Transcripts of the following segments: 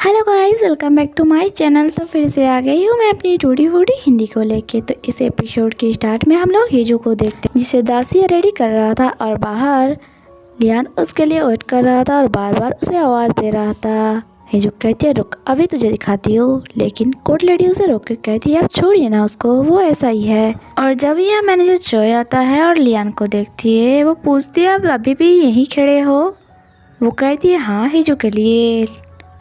Hello guys, welcome back to my channel. तो फिर से आ गई हूँ मैं अपनी टूडी फूडी हिंदी को लेके। तो इस एपिसोड के स्टार्ट में हम लोग हिजू को देखते हैं, जिसे दासिया रेडी कर रहा था और बाहर लियान उसके लिए वेट कर रहा था और बार बार उसे आवाज़ दे रहा था। हिजू कहती है रुक, अभी तुझे दिखाती हूँ। लेकिन कोर्ट लेडी उसे रोक के कहती है अब छोड़िए ना उसको, वो ऐसा ही है। और जब यह मैनेजर चोय आता है और लियान को देखती है, वो पूछती है अब अभी भी यहीं खड़े हो। वो कहती है हाँ हिजू के लिए।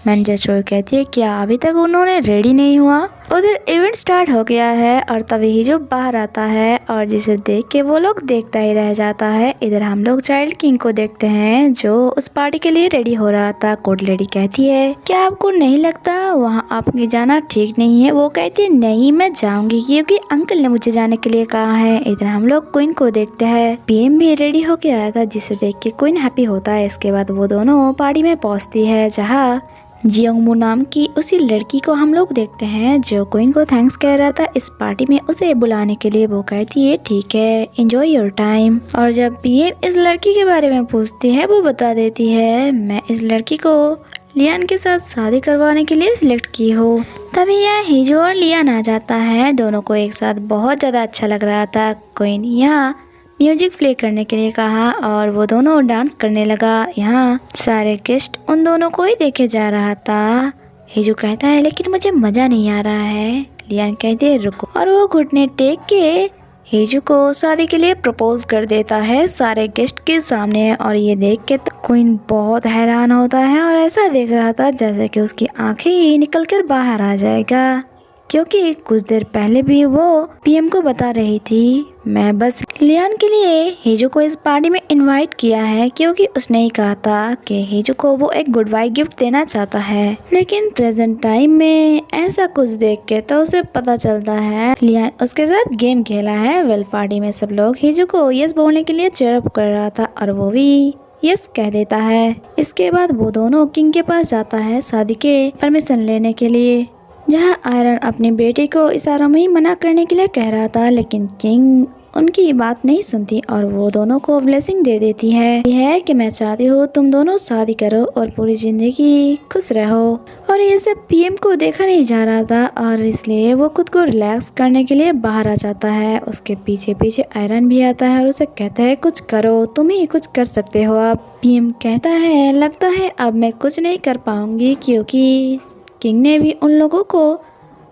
मैनेजर चोय कहती है क्या अभी तक उन्होंने रेडी नहीं हुआ। उधर इवेंट स्टार्ट हो गया है और तभी हिजू बाहर आता है और जिसे देख के वो लोग देखता ही रह जाता है। इधर हम लोग चाइल्ड किंग को देखते हैं जो उस पार्टी के लिए रेडी हो रहा था। कोर्ट लेडी कहती है क्या आपको नहीं लगता वहाँ आपके जाना ठीक नहीं है। वो कहती है नहीं मैं जाऊंगी क्योंकि अंकल ने मुझे जाने के लिए कहा है। इधर हम लोग क्वीन को देखते हैं, पीएम भी रेडी होके आया था जिसे देख के क्वीन हैप्पी होता है। इसके बाद वो दोनों पार्टी में पहुँचती है जहाँ जियोंगमू नाम की उसी लड़की को हम लोग देखते हैं जो क्वीन को थैंक्स कह रहा था इस पार्टी में उसे बुलाने के लिए। वो कहती है ठीक है, एंजॉय योर टाइम। और जब पीएम इस लड़की के बारे में पूछती है वो बता देती है मैं इस लड़की को लियान के साथ शादी करवाने के लिए सिलेक्ट की हूँ। तभी यह हिजू और लियान आ जाता है। दोनों को एक साथ बहुत ज़्यादा अच्छा लग रहा था। क्वीन यहाँ म्यूजिक प्ले करने के लिए कहा और वो दोनों डांस करने लगा। यहाँ सारे गेस्ट उन दोनों को ही देखे जा रहा था। हिजू कहता है लेकिन मुझे मजा नहीं आ रहा है। लियान कहती है रुको और वो घुटने टेक के हिजू को शादी के लिए प्रपोज कर देता है सारे गेस्ट के सामने। और ये देख के तो क्वीन बहुत हैरान होता है और ऐसा देख रहा था जैसे कि उसकी आंखें ही निकल कर बाहर आ जाएगा, क्योंकि कुछ देर पहले भी वो पीएम को बता रही थी मैं बस लियान के लिए हिजू को इस पार्टी में इनवाइट किया है क्योंकि उसने ही कहा था कि हिजू को वो एक गुड बाय गिफ्ट देना चाहता है। लेकिन प्रेजेंट टाइम में ऐसा कुछ देख के तो उसे पता चलता है लियान उसके साथ गेम खेला है। वेल पार्टी में सब लोग हिजू को यस बोलने के लिए चेयर अप कर रहा था और वो भी यस कह देता है। इसके बाद वो दोनों किंग के पास जाता है शादी के परमिशन लेने के लिए, जहाँ आयरन अपनी बेटी को इशारों में ही मना करने के लिए कह रहा था। लेकिन किंग उनकी बात नहीं सुनती और वो दोनों को ब्लेसिंग दे देती है कि मैं चाहती हूँ तुम दोनों शादी करो और पूरी जिंदगी खुश रहो। और ये सब पीएम को देखा नहीं जा रहा था और इसलिए वो खुद को रिलैक्स करने के लिए बाहर आ जाता है। उसके पीछे पीछे आयरन भी आता है और उसे कहता है कुछ करो, तुम ही कुछ कर सकते हो। अब पीएम कहता है लगता है अब मैं कुछ नहीं कर पाऊंगी क्योंकि किंग ने भी उन लोगों को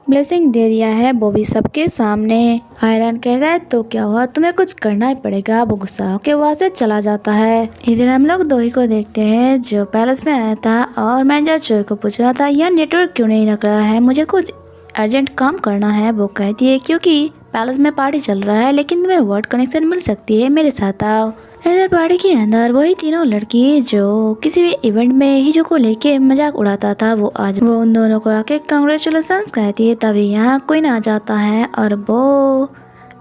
ब्लेसिंग दे दिया है, वो भी सबके सामने। आयरन कहता है तो क्या हुआ, तुम्हें कुछ करना ही पड़ेगा। वो गुस्सा होकर वहाँ से चला जाता है। इधर हम लोग दोही को देखते हैं जो पैलेस में आया था और मैनेजर चोय को पूछ रहा था यह नेटवर्क क्यों नहीं लग रहा है, मुझे कुछ अर्जेंट काम करना है। वो कहती है क्योंकि पैलेस में पार्टी चल रहा है लेकिन तुम्हें वर्ड कनेक्शन मिल सकती है, मेरे साथ आओ। इधर पार्टी के अंदर वही तीनों लड़की जो किसी भी इवेंट में हिजू को लेके मजाक उड़ाता था वो आज वो उन दोनों को आके कांग्रेचुलेशंस कहती है। तभी यहाँ क्वीन आ जाता है और वो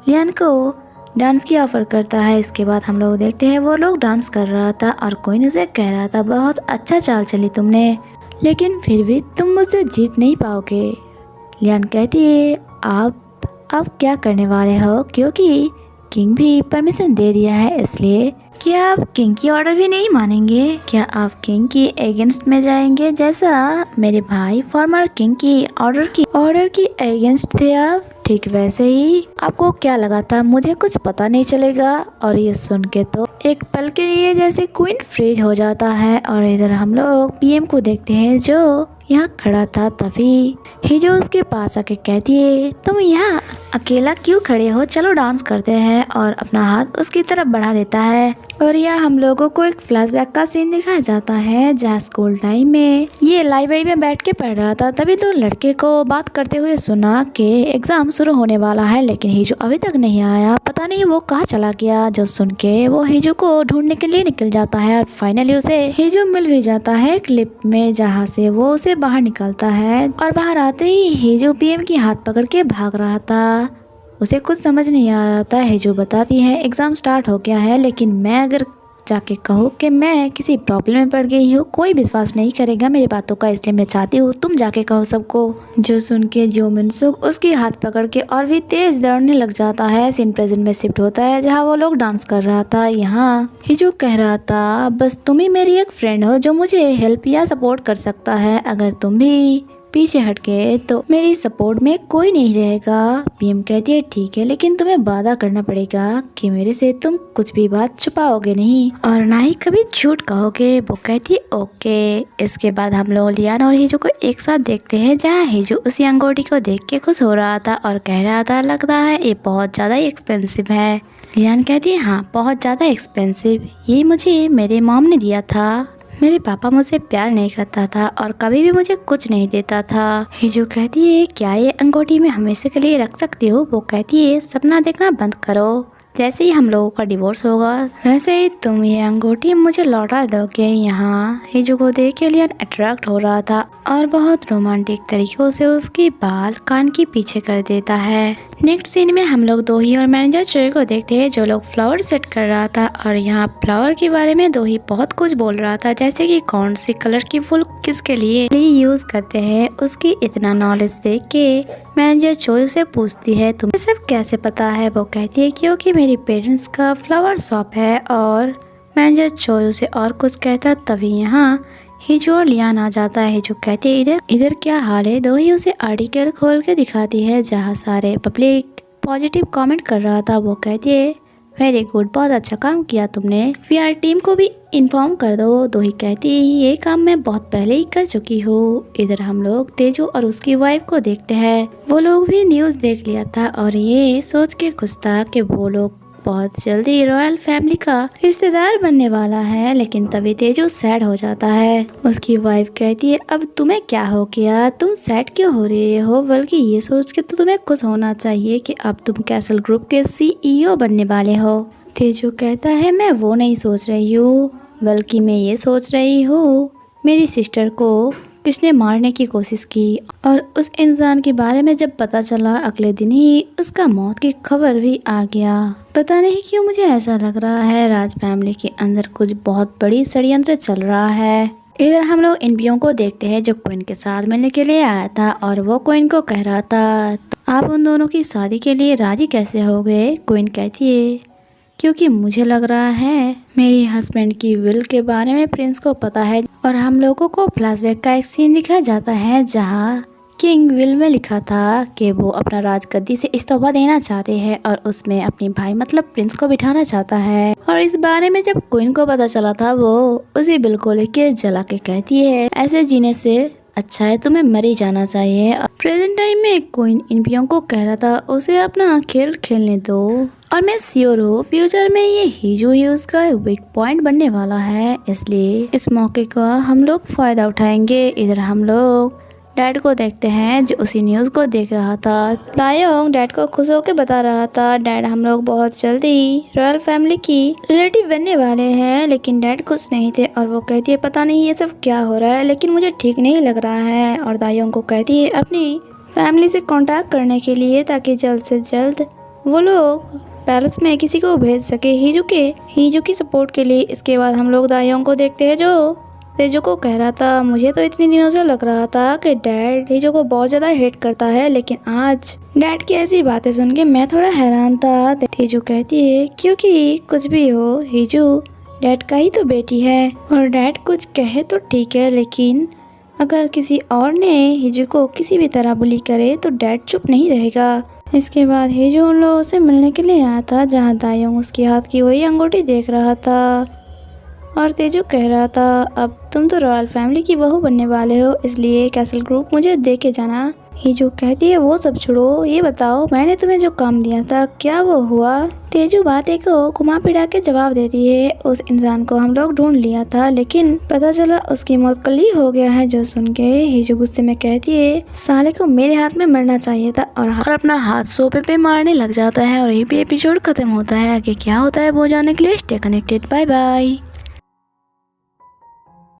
लियान को डांस की ऑफर करता है। इसके बाद हम लोग देखते हैं वो लोग डांस कर रहा था और क्वीन उसे कह रहा था बहुत अच्छा चाल चली तुमने, लेकिन फिर भी तुम मुझसे जीत नहीं पाओगे। लियान कहती है आप क्या करने वाले हो, क्योंकि किंग भी परमिशन दे दिया है, इसलिए क्या आप किंग की ऑर्डर भी नहीं मानेंगे, क्या आप किंग की अगेंस्ट में जाएंगे जैसा मेरे भाई फॉर्मर किंग की ऑर्डर की अगेंस्ट थे आप, ठीक वैसे ही आपको क्या लगा था मुझे कुछ पता नहीं चलेगा। और ये सुन के तो एक पल के लिए जैसे क्वीन फ्रीज हो जाता है। और इधर हम लोग पीएम को देखते हैं जो यहाँ खड़ा था। तभी हिजू उसके पास आके कहती है तुम यहाँ अकेला क्यों खड़े हो, चलो डांस करते हैं, और अपना हाथ उसकी तरफ बढ़ा देता है। और यहाँ हम लोगों को एक फ्लैशबैक का सीन दिखाया जाता है जहाँ स्कूल टाइम में ये लाइब्रेरी में बैठ के पढ़ रहा था। तभी तो लड़के को बात करते हुए सुना कि एग्जाम शुरू होने वाला है लेकिन हिजू अभी तक नहीं आया, पता नहीं वो कहाँ चला गया। जो सुन के वो हिजू को ढूंढने के लिए निकल जाता है और फाइनली उसे हिजू मिल भी जाता है क्लिप में, जहाँ से वो उसे बाहर निकलता है। और बाहर आते ही हिजू पीएम की हाथ पकड़ के भाग रहा था, उसे कुछ समझ नहीं आ रहा था। हिजू बताती है एग्जाम स्टार्ट हो गया है लेकिन मैं अगर जाके कहो कि मैं किसी प्रॉब्लम में पड़ गई हूँ, कोई विश्वास नहीं करेगा मेरी बातों का, इसलिए मैं चाहती हूँ तुम जाके कहो सबको। जो सुन के जो मिनसुक उसकी हाथ पकड़ के और भी तेज दौड़ने लग जाता है। सीन प्रेजेंट में शिफ्ट होता है जहाँ वो लोग डांस कर रहा था। यहाँ हिजू कह रहा था बस तुम ही मेरी एक फ्रेंड हो जो मुझे हेल्प या सपोर्ट कर सकता है, अगर तुम भी पीछे हट गए तो मेरी सपोर्ट में कोई नहीं रहेगा। पीएम कहती है ठीक है, लेकिन तुम्हें वादा करना पड़ेगा कि मेरे से तुम कुछ भी बात छुपाओगे नहीं और ना ही कभी झूठ कहोगे। वो कहती है ओके। इसके बाद हम लोग लियान और हिजू को एक साथ देखते हैं जहाँ हिजू उसी अंगूठी को देख के खुश हो रहा था और कह रहा था लग रहा है ये बहुत ज्यादा एक्सपेंसिव है। लियान कहती है हाँ बहुत ज्यादा एक्सपेंसिव, ये मुझे मेरे मॉम ने दिया था, मेरे पापा मुझसे प्यार नहीं करता था और कभी भी मुझे कुछ नहीं देता था। हिजू कहती है क्या ये अंगूठी मैं हमेशा के लिए रख सकती हूँ? वो कहती है सपना देखना बंद करो, जैसे ही हम लोगों का डिवोर्स होगा वैसे ही तुम ये अंगूठी मुझे लौटा दोगे। यहाँ हिजू को देख के लियान अट्रैक्ट हो रहा था और बहुत रोमांटिक तरीकों से उसकी बाल कान के पीछे कर देता है। नेक्स्ट सीन में हम लोग दोही और मैनेजर चोई को देखते हैं जो लोग फ्लावर सेट कर रहा था और यहाँ फ्लावर के बारे में दोही बहुत कुछ बोल रहा था, जैसे कि कौन सी कलर की फूल किसके लिए यूज करते हैं। उसकी इतना नॉलेज देख के मैनेजर चोई से पूछती है तुम्हें सब कैसे पता है? वो कहती है क्योंकि मेरी पेरेंट्स का फ्लावर शॉप है। और मैनेजर चोई उसे और कुछ कहता तभी यहाँ हिजू और लियान आ जाता है। हिजू कहती है इधर इधर क्या हाल है? दोही उसे आर्टिकल खोल के दिखाती है जहाँ सारे पब्लिक पॉजिटिव कमेंट कर रहा था। वो कहती है वेरी गुड, बहुत अच्छा काम किया तुमने, वीआर टीम को भी इन्फॉर्म कर दो। दोही कहती है ये काम मैं बहुत पहले ही कर चुकी हूँ। इधर हम लोग तेजू और उसकी वाइफ को देखते हैं, वो लोग भी न्यूज देख लिया था और ये सोच के खुश था कि वो लोग बहुत जल्दी रॉयल फैमिली का रिश्तेदार बनने वाला है। लेकिन तभी तेजू सैड हो जाता है। उसकी वाइफ कहती है अब तुम्हें क्या हो गया, तुम सैड क्यों हो रहे हो? बल्कि ये सोच के तो तुम्हें खुश होना चाहिए कि अब तुम कैसल ग्रुप के सीईओ बनने वाले हो। तेजू कहता है मैं वो नहीं सोच रही हूँ, बल्कि मैं ये सोच रही हूँ मेरी सिस्टर को किसने मारने की कोशिश की और उस इंसान के बारे में जब पता चला अगले दिन ही उसका मौत की खबर भी आ गया। पता नहीं क्यों मुझे ऐसा लग रहा है राज फैमिली के अंदर कुछ बहुत बड़ी षड्यंत्र चल रहा है। इधर हम लोग एनपीओ को देखते हैं जो क्वीन के साथ मिलने के लिए आया था और वो क्वीन को कह रहा था आप उन दोनों की शादी के लिए राजी कैसे हो गए? क्वीन कहती है क्योंकि मुझे लग रहा है मेरी हस्बैंड की विल के बारे में प्रिंस को पता है। और हम लोगों को फ्लैशबैक का एक सीन दिखाया जाता है जहाँ किंग विल में लिखा था कि वो अपना राजगद्दी से इस्तीफा देना चाहते हैं और उसमें अपनी भाई मतलब प्रिंस को बिठाना चाहता है। और इस बारे में जब क्वीन को पता चला था वो उसी बिल को लेके जला के कहती है ऐसे जीने से अच्छा है तुम्हें मर ही जाना चाहिए। प्रेजेंट टाइम में क्वीन एनपीओ को कह रहा था उसे अपना खेल खेलने दो और मैं श्योर हूँ फ्यूचर में ये हिजू ही उसका वीक पॉइंट बनने वाला है, इसलिए इस मौके का हम लोग फायदा उठाएंगे। इधर हम लोग डैड को देखते हैं जो उसी न्यूज़ को देख रहा था। तायोंग डैड को खुश होकर बता रहा था डैड हम लोग बहुत जल्दी रॉयल फैमिली की रिलेटिव बनने वाले हैं। लेकिन डैड खुश नहीं थे और वो कहती है पता नहीं ये सब क्या हो रहा है, लेकिन मुझे ठीक नहीं लग रहा है। और तायोंग को कहती है अपनी फैमिली से कांटेक्ट करने के लिए ताकि जल्द से जल्द वो लोग पैलेस में किसी को भेज सके हिजू की सपोर्ट के लिए। इसके बाद हम लोग तायोंग को देखते हैं जो तेजू को कह रहा था मुझे तो इतने दिनों से लग रहा था कि डैड हिजू को बहुत ज्यादा हेट करता है, लेकिन आज डैड की ऐसी बातें सुन के मैं थोड़ा हैरान था। तेजू कहती है क्योंकि कुछ भी हो हिजू डैड का ही तो बेटी है और डैड कुछ कहे तो ठीक है, लेकिन अगर किसी और ने हिजू को किसी भी तरह बुली करे तो डैड चुप नहीं रहेगा। इसके बाद हिजू उन लोगों से मिलने के लिए आया था जहाँ तायोंग उसके हाथ की वही अंगूठी देख रहा था और तेजू कह रहा था अब तुम तो रॉयल फैमिली की बहू बनने वाले हो, इसलिए कैसल ग्रुप मुझे दे के जाना। हिजू कहती है वो सब छोड़ो, ये बताओ मैंने तुम्हें जो काम दिया था क्या वो हुआ? तेजू बातें को घुमा फिरा के जवाब देती है उस इंसान को हम लोग ढूंढ लिया था लेकिन पता चला उसकी मौत कल ही हो गया है। जो सुन के हिजू गुस्से में कहती है साले को मेरे हाथ में मरना चाहिए था और अपना हाथ सोफे पे मारने लग जाता है। और यही पे एपिसोड खत्म होता है। आगे क्या होता है वो जानने के लिए स्टे कनेक्टेड। Bye bye.